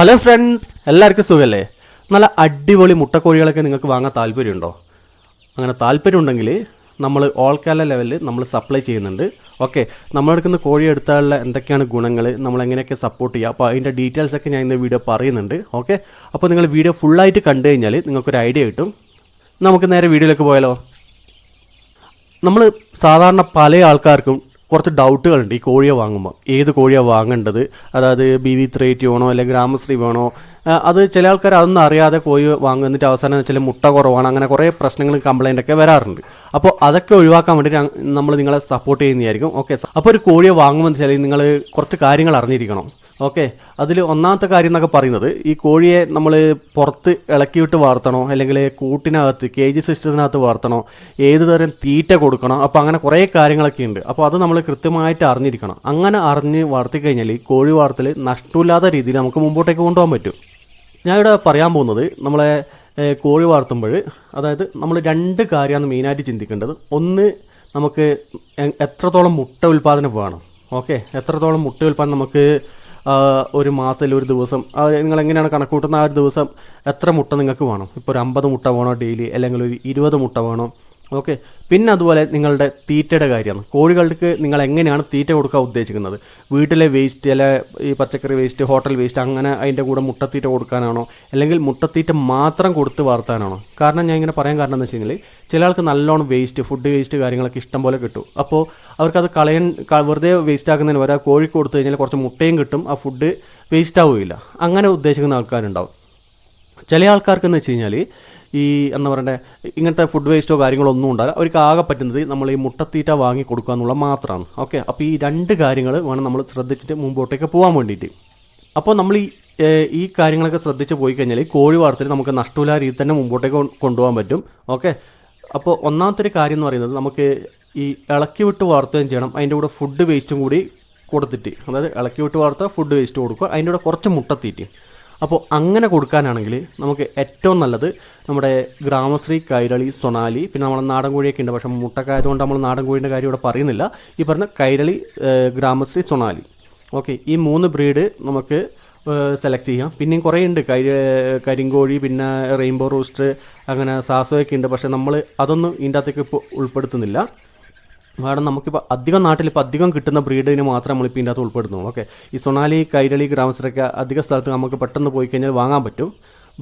Hello friends, എല്ലാവർക്കും സുഖമല്ലേ? നല്ല അടിപൊളി മുട്ടക്കോഴികളൊക്കെ നിങ്ങൾക്ക് വാങ്ങാൻ താല്പര്യമുണ്ടോ? അങ്ങനെ താല്പര്യമുണ്ടെങ്കിൽ നമ്മൾ ഓൾ കേരള ലെവലിൽ നമ്മൾ സപ്ലൈ ചെയ്യുന്നുണ്ട്. ഓക്കെ, നമ്മളെടുക്കുന്ന കോഴി എടുത്താലുള്ള എന്തൊക്കെയാണ് ഗുണങ്ങൾ, നമ്മൾ എങ്ങനെയൊക്കെ സപ്പോർട്ട് ചെയ്യുക, അപ്പോൾ അതിൻ്റെ ഡീറ്റെയിൽസൊക്കെ ഞാൻ ഇന്ന് വീഡിയോ പറയുന്നുണ്ട്. ഓക്കെ, അപ്പോൾ നിങ്ങൾ വീഡിയോ ഫുള്ളായിട്ട് കണ്ടു കഴിഞ്ഞാൽ നിങ്ങൾക്കൊരു ഐഡിയ കിട്ടും. നമുക്ക് നേരെ വീഡിയോയിലേക്ക് പോയാലോ? നമ്മൾ സാധാരണ പല ആൾക്കാർക്കും കുറച്ച് ഡൗട്ടുകളുണ്ട് ഈ കോഴിയെ വാങ്ങുമ്പോൾ. ഏത് കോഴിയാണ് വാങ്ങേണ്ടത്, അതായത് BV380 വേണോ അല്ലെങ്കിൽ ഗ്രാമശ്രീ വേണോ? അത് ചില ആൾക്കാർ അതൊന്നും അറിയാതെ കോഴി വാങ്ങുന്നിട്ട് അവസാനം ചില മുട്ട കുറവാണ്, അങ്ങനെ കുറേ പ്രശ്നങ്ങളും കംപ്ലൈൻ്റ് ഒക്കെ വരാറുണ്ട്. അപ്പോൾ അതൊക്കെ ഒഴിവാക്കാൻ വേണ്ടി നമ്മൾ നിങ്ങളെ സപ്പോർട്ട് ചെയ്യുന്നതായിരിക്കും. ഓക്കെ, അപ്പോൾ ഒരു കോഴിയെ വാങ്ങുമ്പോൾ വെച്ചാൽ നിങ്ങൾ കുറച്ച് കാര്യങ്ങൾ അറിഞ്ഞിരിക്കണം. ഓക്കെ, അതിൽ ഒന്നാമത്തെ കാര്യം എന്നൊക്കെ പറയുന്നത്, ഈ കോഴിയെ നമ്മൾ പുറത്ത് ഇളക്കിവിട്ട് വളർത്തണോ അല്ലെങ്കിൽ കൂട്ടിനകത്ത് കേജ് സിസ്റ്റത്തിനകത്ത് വളർത്തണോ, ഏത് തരം തീറ്റ കൊടുക്കണോ, അപ്പോൾ അങ്ങനെ കുറേ കാര്യങ്ങളൊക്കെ ഉണ്ട്. അപ്പോൾ അത് നമ്മൾ കൃത്യമായിട്ട് അറിഞ്ഞിരിക്കണം. അങ്ങനെ അറിഞ്ഞ് വളർത്തിക്കഴിഞ്ഞാൽ ഈ കോഴി വളർത്തൽ നഷ്ടമില്ലാത്ത രീതിയിൽ നമുക്ക് മുമ്പോട്ടേക്ക് കൊണ്ടുപോകാൻ പറ്റും. ഞാനിവിടെ പറയാൻ പോകുന്നത്, നമ്മളെ കോഴി വളർത്തുമ്പോൾ അതായത് നമ്മൾ രണ്ട് കാര്യമാണ് മെയിനായിട്ട് ചിന്തിക്കേണ്ടത്. ഒന്ന്, നമുക്ക് എത്രത്തോളം മുട്ട ഉൽപ്പാദനം വേണം. ഓക്കെ, എത്രത്തോളം മുട്ട ഉൽപ്പാദനം നമുക്ക് ഒരു മാസത്തിൽ ഒരു ദിവസം നിങ്ങൾ എങ്ങനെയാണ് കണക്ക് കൂട്ടുന്ന, ആ ഒരു ദിവസം എത്ര മുട്ട നിങ്ങൾക്ക് വേണം? ഇപ്പോൾ ഒരു 50 മുട്ട വേണോ ഡെയിലി, അല്ലെങ്കിൽ ഒരു 20 മുട്ട വേണോ? ഓക്കെ, പിന്നെ അതുപോലെ നിങ്ങളുടെ തീറ്റയുടെ കാര്യമാണ്. കോഴികൾക്ക് നിങ്ങൾ എങ്ങനെയാണ് തീറ്റ കൊടുക്കാൻ ഉദ്ദേശിക്കുന്നത്? വീട്ടിലെ വേസ്റ്റ്, അല്ലെ ഈ പച്ചക്കറി വേസ്റ്റ്, ഹോട്ടൽ വേസ്റ്റ്, അങ്ങനെ അതിൻ്റെ കൂടെ മുട്ടത്തീറ്റ കൊടുക്കാനാണോ, അല്ലെങ്കിൽ മുട്ടത്തീറ്റ മാത്രം കൊടുത്ത് വളർത്താനാണോ? കാരണം ഞാൻ ഇങ്ങനെ പറയാൻ കാരണം എന്ന് വെച്ച് കഴിഞ്ഞാൽ, ചില ആൾക്ക് നല്ലോണം വേസ്റ്റ്, ഫുഡ് വേസ്റ്റ് കാര്യങ്ങളൊക്കെ ഇഷ്ടം പോലെ കിട്ടും. അപ്പോൾ അവർക്കത് വെറുതെ വേസ്റ്റ് ആക്കുന്നതിന് വരെ കോഴിക്ക് കൊടുത്തു കഴിഞ്ഞാൽ കുറച്ച് മുട്ടയും കിട്ടും, ആ ഫുഡ് വേസ്റ്റ് ആവുകയില്ല. അങ്ങനെ ഉദ്ദേശിക്കുന്ന ആൾക്കാരുണ്ടാവും. ചില ആൾക്കാർക്കെന്ന് വെച്ച് കഴിഞ്ഞാൽ ഈ എന്താ പറയണ്ടേ, ഇങ്ങനത്തെ ഫുഡ് വേസ്റ്റോ കാര്യങ്ങളോ ഒന്നും ഉണ്ടാവില്ല. അവർക്ക് ആകെ പറ്റുന്നത് നമ്മൾ ഈ മുട്ടത്തീറ്റ വാങ്ങി കൊടുക്കുക എന്നുള്ള മാത്രമാണ്. ഓക്കെ, അപ്പോൾ ഈ രണ്ട് കാര്യങ്ങൾ വേണം നമ്മൾ ശ്രദ്ധിച്ചിട്ട് മുമ്പോട്ടേക്ക് പോകാൻ വേണ്ടിയിട്ട്. അപ്പോൾ നമ്മൾ ഈ കാര്യങ്ങളൊക്കെ ശ്രദ്ധിച്ച് പോയി കഴിഞ്ഞാൽ കോഴി വളർത്തൽ നമുക്ക് നഷ്ടമില്ലാത്ത രീതിയിൽ തന്നെ മുമ്പോട്ടേക്ക് കൊണ്ടുപോകാൻ പറ്റും. ഓക്കെ, അപ്പോൾ ഒന്നാമത്തെ ഒരു കാര്യം എന്ന് പറയുന്നത്, നമുക്ക് ഈ ഇളക്കി വിട്ട് വളർത്തുകയും ചെയ്യണം, അതിൻ്റെ കൂടെ ഫുഡ് വേസ്റ്റും കൂടി കൊടുത്തിട്ട്, അതായത് ഇളക്കി വിട്ട് വളർത്തുക, ഫുഡ് വേസ്റ്റ് കൊടുക്കുക, അതിൻ്റെ കൂടെ കുറച്ച് മുട്ടത്തീറ്റയും. അപ്പോൾ അങ്ങനെ കൊടുക്കാനാണെങ്കിൽ നമുക്ക് ഏറ്റവും നല്ലത് നമ്മുടെ ഗ്രാമശ്രീ, കൈരളി, സൊണാലി, പിന്നെ നമ്മൾ നാടൻ കോഴിയൊക്കെ ഉണ്ട്. പക്ഷേ മുട്ടക്കായതുകൊണ്ട് നമ്മൾ നാടൻ കോഴിൻ്റെ കാര്യം ഇവിടെ പറയുന്നില്ല. ഈ പറഞ്ഞ കൈരളി, ഗ്രാമശ്രീ, സൊണാലി. ഓക്കെ, ഈ 3 ബ്രീഡ് നമുക്ക് സെലക്ട് ചെയ്യാം. പിന്നെയും കുറേ ഉണ്ട്, കരിങ്കോഴി, പിന്നെ റെയിൻബോ റൂസ്റ്റർ, അങ്ങനെ സാസോയൊക്കെ ഉണ്ട്. പക്ഷേ നമ്മൾ അതൊന്നും ഇതിൻ്റെ അകത്തേക്ക് ഇപ്പോൾ ഉൾപ്പെടുത്തുന്നില്ല. കാരണം നമുക്കിപ്പോൾ നാട്ടിലിപ്പോൾ അധികം കിട്ടുന്ന ബ്രീഡിന് മാത്രമേ നമ്മളിപ്പോൾ ഇതിൻ്റെ അകത്ത് ഉൾപ്പെടുത്തുള്ളൂ. ഓക്കെ, ഈ സൊണാലി, കൈരളി, ഗ്രാമശ്രീയൊക്കെ അധിക സ്ഥലത്ത് നമുക്ക് പെട്ടെന്ന് പോയി കഴിഞ്ഞാൽ വാങ്ങാൻ പറ്റും.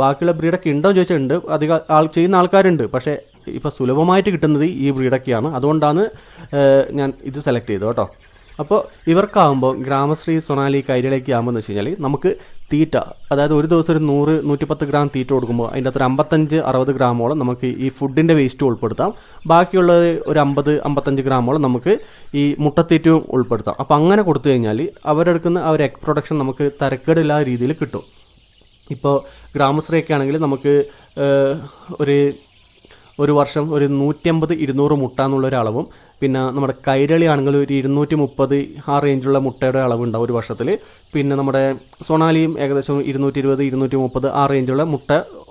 ബാക്കിയുള്ള ബ്രീഡൊക്കെ ഉണ്ടോ എന്ന് ചോദിച്ചാൽ ഉണ്ട്, അധികം ചെയ്യുന്ന ആൾക്കാരുണ്ട്. പക്ഷേ ഇപ്പോൾ സുലഭമായിട്ട് കിട്ടുന്നത് ഈ ബ്രീഡൊക്കെയാണ്. അതുകൊണ്ടാണ് ഞാൻ ഇത് സെലക്ട് ചെയ്തത് കേട്ടോ. അപ്പോൾ ഇവർക്കാകുമ്പോൾ ഗ്രാമശ്രീ, സൊണാലി, കൈരളിയൊക്കെ ആകുമ്പോൾ എന്ന് വെച്ച് കഴിഞ്ഞാൽ നമുക്ക് തീറ്റ, അതായത് ഒരു ദിവസം ഒരു 100-110 ഗ്രാം തീറ്റ കൊടുക്കുമ്പോൾ അതിൻ്റെ അകത്ത് ഒരു 55-60 ഗ്രാമോളം നമുക്ക് ഈ ഫുഡിൻ്റെ വേസ്റ്റ് ഉൾപ്പെടുത്താം. ബാക്കിയുള്ളത് ഒരു 50-55 ഗ്രാമോളം നമുക്ക് ഈ മുട്ടത്തീറ്റയും ഉൾപ്പെടുത്താം. അപ്പോൾ അങ്ങനെ കൊടുത്തു കഴിഞ്ഞാൽ അവരെടുക്കുന്ന ആ ഒരു എഗ് പ്രൊഡക്ഷൻ നമുക്ക് തരക്കേടില്ലാത്ത രീതിയിൽ കിട്ടും. ഇപ്പോൾ ഗ്രാമശ്രീയൊക്കെ ആണെങ്കിൽ നമുക്ക് ഒരു വർഷം ഒരു 150-200 മുട്ട എന്നുള്ളൊരളവും, പിന്നെ നമ്മുടെ കൈരളി ആണെങ്കിൽ ഒരു 230 ആ റേഞ്ചിലുള്ള മുട്ടയുടെ അളവുണ്ടാവും ഒരു വർഷത്തിൽ. പിന്നെ നമ്മുടെ സൊണാലിയും ഏകദേശം 220-230 ആ റേഞ്ചിലുള്ള മുട്ട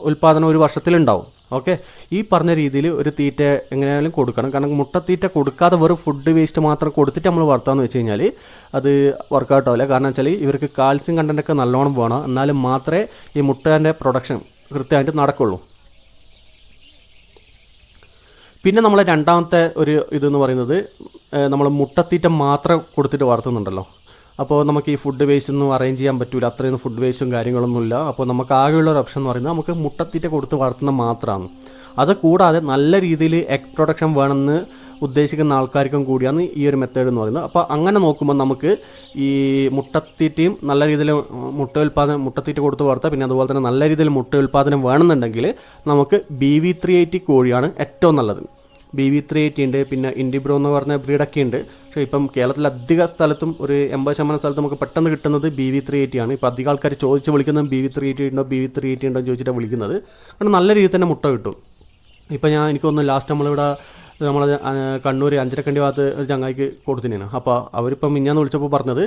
ഉൽപ്പാദനം ഒരു വർഷത്തിലുണ്ടാവും. ഓക്കെ, ഈ പറഞ്ഞ രീതിയിൽ ഒരു തീറ്റ എങ്ങനെയായാലും കൊടുക്കണം. കാരണം മുട്ടത്തീറ്റ കൊടുക്കാതെ വെറും ഫുഡ് വേസ്റ്റ് മാത്രം കൊടുത്തിട്ട് നമ്മൾ വളർത്താമെന്ന് വെച്ച് കഴിഞ്ഞാൽ അത് വർക്കൗട്ട് ആവില്ല. കാരണം വെച്ചാൽ ഇവർക്ക് കാൽസ്യം കണ്ടൻ്റൊക്കെ നല്ലോണം വേണം, എന്നാലും മാത്രമേ ഈ മുട്ടേൻ്റെ പ്രൊഡക്ഷൻ കൃത്യമായിട്ട് നടക്കുള്ളൂ. പിന്നെ നമ്മൾ രണ്ടാമത്തെ ഒരു ഇതെന്ന് പറയുന്നത്, നമ്മൾ മുട്ടത്തീറ്റ മാത്രം കൊടുത്തിട്ട് വളർത്തുന്നുണ്ടല്ലോ. അപ്പോൾ നമുക്ക് ഈ ഫുഡ് വേസ്റ്റ് ഒന്നും അറേഞ്ച് ചെയ്യാൻ പറ്റില്ല, അത്രയൊന്നും ഫുഡ് വേസ്റ്റും കാര്യങ്ങളൊന്നുമില്ല. അപ്പോൾ നമുക്ക് ആകെയുള്ള ഒരു ഓപ്ഷൻ എന്ന് പറയുന്നത് നമുക്ക് മുട്ടത്തീറ്റ കൊടുത്ത് വളർത്തുന്ന മാത്രമാണ്. അത് കൂടാതെ നല്ല രീതിയിൽ എഗ് പ്രൊഡക്ഷൻ വേണമെന്ന് ഉദ്ദേശിക്കുന്ന ആൾക്കാർക്കും കൂടിയാണ് ഈ ഒരു മെത്തേഡ് എന്ന് പറയുന്നത്. അപ്പോൾ അങ്ങനെ നോക്കുമ്പോൾ നമുക്ക് ഈ മുട്ടത്തീറ്റയും നല്ല രീതിയിൽ മുട്ടത്തീറ്റ കൊടുത്ത് വളർത്താം. പിന്നെ അതുപോലെ തന്നെ നല്ല രീതിയിൽ മുട്ട ഉൽപ്പാദനം വേണമെന്നുണ്ടെങ്കിൽ നമുക്ക് BV380 കോഴിയാണ് ഏറ്റവും നല്ലത്. BV380 ഉണ്ട്, പിന്നെ ഇൻഡിബ്രോ എന്ന് പറഞ്ഞ ബ്രീഡൊക്കെ ഉണ്ട്. പക്ഷേ ഇപ്പം കേരളത്തിൽ അധിക സ്ഥലത്തും ഒരു 80% സ്ഥലത്ത് നമുക്ക് പെട്ടെന്ന് കിട്ടുന്നത് BV380 ആണ്. ഇപ്പോൾ അധികം ആൾക്കാർ ചോദിച്ച് വിളിക്കുന്നത് BV380 ഉണ്ടോ എന്ന് ചോദിച്ചിട്ടാണ് വിളിക്കുന്നത്. കാരണം നല്ല രീതിയിൽ തന്നെ മുട്ട കിട്ടും. ഇപ്പോൾ എനിക്ക് തോന്നുന്നു ലാസ്റ്റ് നമ്മളെ കണ്ണൂർ അഞ്ചരക്കണ്ടി ഭാഗത്ത് ഒരു ചങ്ങായിക്ക് കൊടുത്തിനാണ്. അപ്പോൾ അവരിപ്പം മിഞ്ഞാന്ന് വിളിച്ചപ്പോൾ പറഞ്ഞത്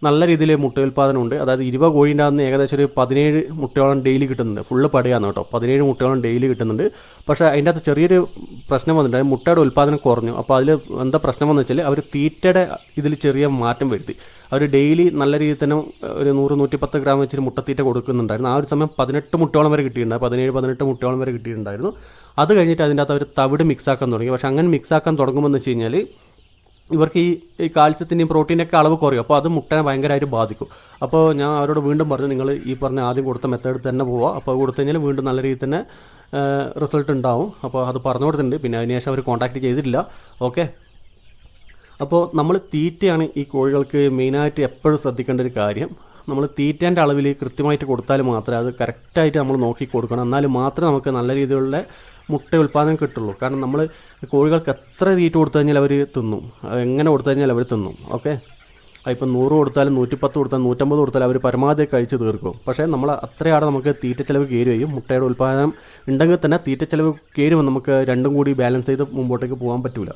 നല്ല രീതിയിൽ മുട്ട ഉൽപ്പാദനമുണ്ട്. അതായത് 20 കോഴീൻ്റെ അകത്ത് ഏകദേശം ഒരു 17 മുട്ടയോളം ഡെയിലി കിട്ടുന്നുണ്ട്. ഫുള്ള് പടയാണ് കേട്ടോ, 17 മുട്ടയോളം ഡെയിലി കിട്ടുന്നുണ്ട്. പക്ഷേ അതിൻ്റെ അകത്ത് ചെറിയൊരു പ്രശ്നം വന്നിട്ടുണ്ട്, മുട്ടയുടെ ഉൽപ്പാദനം കുറഞ്ഞു. അപ്പോൾ അതിൽ എന്താ പ്രശ്നം വന്നു വെച്ചാൽ അവർ തീറ്റയുടെ ഇതിൽ ചെറിയ മാറ്റം വരുത്തി. അവർ ഡെയിലി നല്ല രീതിയിൽ തന്നെ ഒരു 100-110 ഗ്രാം വെച്ചിട്ട് മുട്ടത്തീറ്റ കൊടുക്കുന്നുണ്ടായിരുന്നു. ആ ഒരു സമയം 18 മുട്ടയോളം വരെ കിട്ടിയിട്ടുണ്ടായിരുന്നു, 17-18 മുട്ടയോളം വരെ കിട്ടിയിട്ടുണ്ടായിരുന്നു. അത് കഴിഞ്ഞിട്ട് അതിൻ്റെ അകത്ത് അവർ തവിട് മിക്സാക്കാൻ തുടങ്ങി. പക്ഷേ അങ്ങനെ മിക്സാക്കാൻ തുടങ്ങുമ്പോൾ എന്ന് വെച്ച് കഴിഞ്ഞാൽ ഇവർക്ക് ഈ കാൽസ്യത്തിൻ്റെയും പ്രോട്ടീനൊക്കെ അളവ് കുറയും. അപ്പോൾ അത് മുട്ടനെ ഭയങ്കരമായിട്ട് ബാധിക്കും. അപ്പോൾ ഞാൻ അവരോട് വീണ്ടും പറഞ്ഞു, നിങ്ങൾ ഈ പറഞ്ഞ ആദ്യം കൊടുത്ത മെത്തേഡ് തന്നെ പോവുക. അപ്പോൾ കൊടുത്തു കഴിഞ്ഞാൽ വീണ്ടും നല്ല രീതിയിൽ തന്നെ റിസൾട്ട് ഉണ്ടാവും. അപ്പോൾ അത് പറഞ്ഞു കൊടുത്തിട്ടുണ്ട്. പിന്നെ അതിനുശേഷം അവർ കോൺടാക്റ്റ് ചെയ്തിട്ടില്ല. ഓക്കെ, അപ്പോൾ നമ്മൾ തീറ്റയാണ് ഈ കോഴികൾക്ക് മെയിനായിട്ട് എപ്പോഴും ശ്രദ്ധിക്കേണ്ട ഒരു കാര്യം. നമ്മൾ തീറ്റേൻ്റെ അളവിൽ കൃത്യമായിട്ട് കൊടുത്താൽ മാത്രമേ, അത് കറക്റ്റായിട്ട് നമ്മൾ നോക്കി കൊടുക്കണം. എന്നാൽ മാത്രമേ നമുക്ക് നല്ല രീതിയിലുള്ള മുട്ട ഉൽപ്പാദനം കിട്ടുള്ളൂ. കാരണം നമ്മൾ കോഴികൾക്ക് എത്ര തീറ്റ കൊടുത്തു കഴിഞ്ഞാൽ അവർ തിന്നും, എങ്ങനെ കൊടുത്തു കഴിഞ്ഞാൽ അവർ തിന്നും. ഓക്കെ, ഇപ്പം 100 കൊടുത്താലും 110 കൊടുത്താലും 150 കൊടുത്താലും അവർ പരമാവധി കഴിച്ച് തീർക്കും. പക്ഷേ നമ്മൾ അത്രയാണ് നമുക്ക് തീറ്റ ചിലവ് കയറുകയും മുട്ടയുടെ ഉൽപ്പാദനം ഉണ്ടെങ്കിൽ തന്നെ തീറ്റ ചിലവ് കയറുമ്പോൾ നമുക്ക് രണ്ടും കൂടി ബാലൻസ് ചെയ്ത് മുമ്പോട്ടേക്ക് പോകാൻ പറ്റില്ല.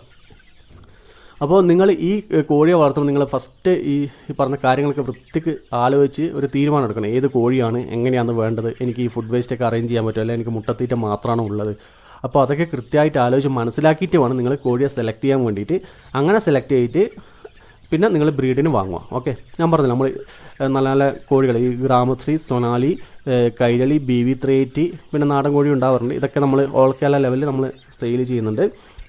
അപ്പോൾ നിങ്ങൾ ഈ കോഴിയെ വളർത്തുമ്പോൾ നിങ്ങൾ ഫസ്റ്റ് ഈ പറഞ്ഞ കാര്യങ്ങളൊക്കെ വൃത്തിക്ക് ആലോചിച്ച് ഒരു തീരുമാനം എടുക്കണം. ഏത് കോഴിയാണ്, എങ്ങനെയാണ് വേണ്ടത്, എനിക്ക് ഈ ഫുഡ് വേസ്റ്റൊക്കെ അറേഞ്ച് ചെയ്യാൻ പറ്റുമോ, അല്ലെങ്കിൽ എനിക്ക് മുട്ടത്തീറ്റ മാത്രമാണോ ഉള്ളത്. അപ്പോൾ അതൊക്കെ കൃത്യമായിട്ട് ആലോചിച്ച് മനസ്സിലാക്കിയിട്ട് വേണം നിങ്ങൾ കോഴിയെ സെലക്ട് ചെയ്യാൻ വേണ്ടിയിട്ട്. അങ്ങനെ സെലക്ട് ചെയ്തിട്ട് പിന്നെ നിങ്ങൾ ബ്രീഡിന് വാങ്ങുക. ഓക്കെ, ഞാൻ പറഞ്ഞില്ല, നമ്മൾ നല്ല നല്ല കോഴികൾ ഈ ഗ്രാമശ്രീ, സൊനാലി, കൈരളി, BV380 പിന്നെ നാടൻ കോഴി ഉണ്ടാവാറുണ്ട്. ഇതൊക്കെ നമ്മൾ ഓൾ കേരള ലെവലിൽ നമ്മൾ സെയിൽ ചെയ്യുന്നുണ്ട്.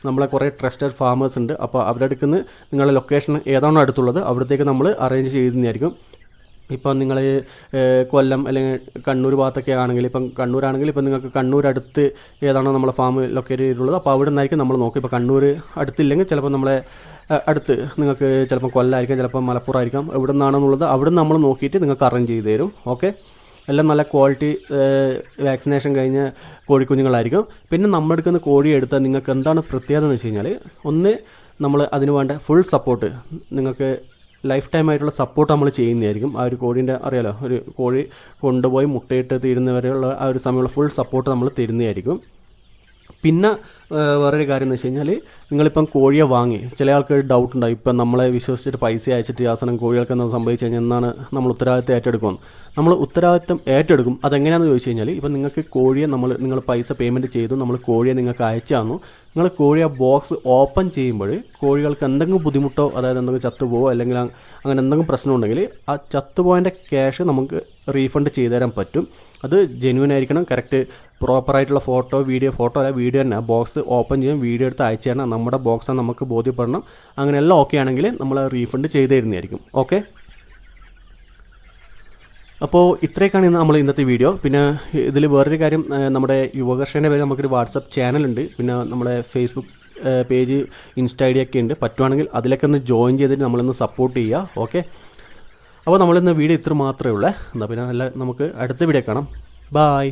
നമ്മളെ കുറേ ട്രസ്റ്റഡ് ഫാമേഴ്സ് ഉണ്ട്. അപ്പോൾ അവരുടെ അടുത്ത് നിന്ന് നിങ്ങളുടെ ലൊക്കേഷൻ ഏതാണോ അടുത്തുള്ളത് അവിടത്തേക്ക് നമ്മൾ അറേഞ്ച് ചെയ്യുന്നതായിരിക്കും. ഇപ്പം നിങ്ങൾ കൊല്ലം അല്ലെങ്കിൽ കണ്ണൂർ ഭാഗത്തൊക്കെ ആണെങ്കിൽ, ഇപ്പം കണ്ണൂരാണെങ്കിൽ ഇപ്പം നിങ്ങൾക്ക് കണ്ണൂർ അടുത്ത് ഏതാണോ നമ്മളെ ഫാം ലൊക്കേറ്റ് ചെയ്തിട്ടുള്ളത് അപ്പോൾ അവിടെ നിന്നായിരിക്കും നമ്മൾ നോക്കും. ഇപ്പോൾ കണ്ണൂർ അടുത്തില്ലെങ്കിൽ ചിലപ്പോൾ നമ്മളെ അടുത്ത് നിങ്ങൾക്ക് ചിലപ്പോൾ കൊല്ലമായിരിക്കും, ചിലപ്പോൾ മലപ്പുറം ആയിരിക്കും. എവിടെ നിന്നാണെന്നുള്ളത് അവിടെ നിന്ന് നമ്മൾ നോക്കിയിട്ട് നിങ്ങൾക്ക് അറേഞ്ച് ചെയ്ത് തരും. ഓക്കെ, എല്ലാം നല്ല ക്വാളിറ്റി വാക്സിനേഷൻ കഴിഞ്ഞ കോഴിക്കുഞ്ഞുങ്ങളായിരിക്കും. പിന്നെ നമ്മളെടുക്കുന്ന കോഴി എടുത്താൽ നിങ്ങൾക്ക് എന്താണ് പ്രത്യേകത എന്ന് വെച്ച് കഴിഞ്ഞാൽ, ഒന്ന് നമ്മൾ അതിന് വേണ്ട ഫുൾ സപ്പോർട്ട്, നിങ്ങൾക്ക് ലൈഫ് ടൈം ആയിട്ടുള്ള സപ്പോർട്ട് നമ്മൾ ചെയ്യുന്നതായിരിക്കും. ആ ഒരു കോഴീൻ്റെ അറിയാലോ, ഒരു കോഴി കൊണ്ടുപോയി മുട്ടയിട്ട് തീരുന്നവരെയുള്ള ആ ഒരു സമയമുള്ള ഫുൾ സപ്പോർട്ട് നമ്മൾ തരുന്നതായിരിക്കും. പിന്നെ വേറൊരു കാര്യം എന്ന് വെച്ച് കഴിഞ്ഞാൽ, നിങ്ങളിപ്പം കോഴിയെ വാങ്ങി ചില ആൾക്ക് ഡൗട്ട് ഉണ്ടാവും, ഇപ്പം നമ്മളെ വിശ്വസിച്ചിട്ട് പൈസ അയച്ചിട്ട് ആ സമയം കോഴികൾക്ക് എന്താ സംഭവിച്ചു കഴിഞ്ഞാൽ എന്നാണ് നമ്മൾ ഉത്തരവാദിത്തം ഏറ്റെടുക്കും. നമ്മൾ ഉത്തരവാദിത്തം ഏറ്റെടുക്കും. അതെങ്ങനെയാണെന്ന് ചോദിച്ചു കഴിഞ്ഞാൽ, ഇപ്പം നിങ്ങൾക്ക് കോഴിയെ നിങ്ങൾ പൈസ പേയ്മെൻറ്റ് ചെയ്തു, നമ്മൾ കോഴിയെ നിങ്ങൾക്ക് അയച്ചു തന്നു. നിങ്ങൾ കോഴിയെ ബോക്സ് ഓപ്പൺ ചെയ്യുമ്പോൾ കോഴികൾക്ക് എന്തെങ്കിലും ബുദ്ധിമുട്ടോ, അതായത് എന്തെങ്കിലും ചത്തുപോവോ അല്ലെങ്കിൽ അങ്ങനെ എന്തെങ്കിലും പ്രശ്നമുണ്ടെങ്കിൽ ആ ചത്തുപോയതിൻ്റെ ക്യാഷ് നമുക്ക് റീഫണ്ട് ചെയ്തു തരാൻ പറ്റും. അത് ജെന്യൂൻ ആയിരിക്കണം, കറക്റ്റ് പ്രോപ്പറായിട്ടുള്ള ഫോട്ടോ അല്ല വീഡിയോ തന്നെ. ബോക്സ് ഓപ്പൺ ചെയ്യും, വീഡിയോ എടുത്ത് അയച്ചു തരണം, നമ്മുടെ ബോക്സാണ് നമുക്ക് ബോധ്യപ്പെടണം. അങ്ങനെയെല്ലാം ഓക്കെ ആണെങ്കിൽ നമ്മൾ റീഫണ്ട് ചെയ്തു തരുന്നതായിരിക്കും. ഓക്കെ, അപ്പോൾ ഇത്രയൊക്കെയാണ് നമ്മൾ ഇന്നത്തെ വീഡിയോ. പിന്നെ ഇതിൽ വേറൊരു കാര്യം, നമ്മുടെ യുവകർഷകൻ്റെ പേര് നമുക്കൊരു വാട്സപ്പ് ചാനലുണ്ട്. പിന്നെ നമ്മുടെ ഫേസ്ബുക്ക് പേജ്, ഇൻസ്റ്റ ID ഒക്കെ ഉണ്ട്. പറ്റുവാണെങ്കിൽ അതിലൊക്കെ ഒന്ന് ജോയിൻ ചെയ്തിട്ട് നമ്മളൊന്ന് സപ്പോർട്ട് ചെയ്യുക. ഓക്കെ, അപ്പോൾ നമ്മളിന്ന് വീഡിയോ ഇത്ര മാത്രമേ ഉള്ളൂ. എന്നാൽ പിന്നെ നമുക്ക് അടുത്ത വീഡിയോ കാണാം. ബായ്.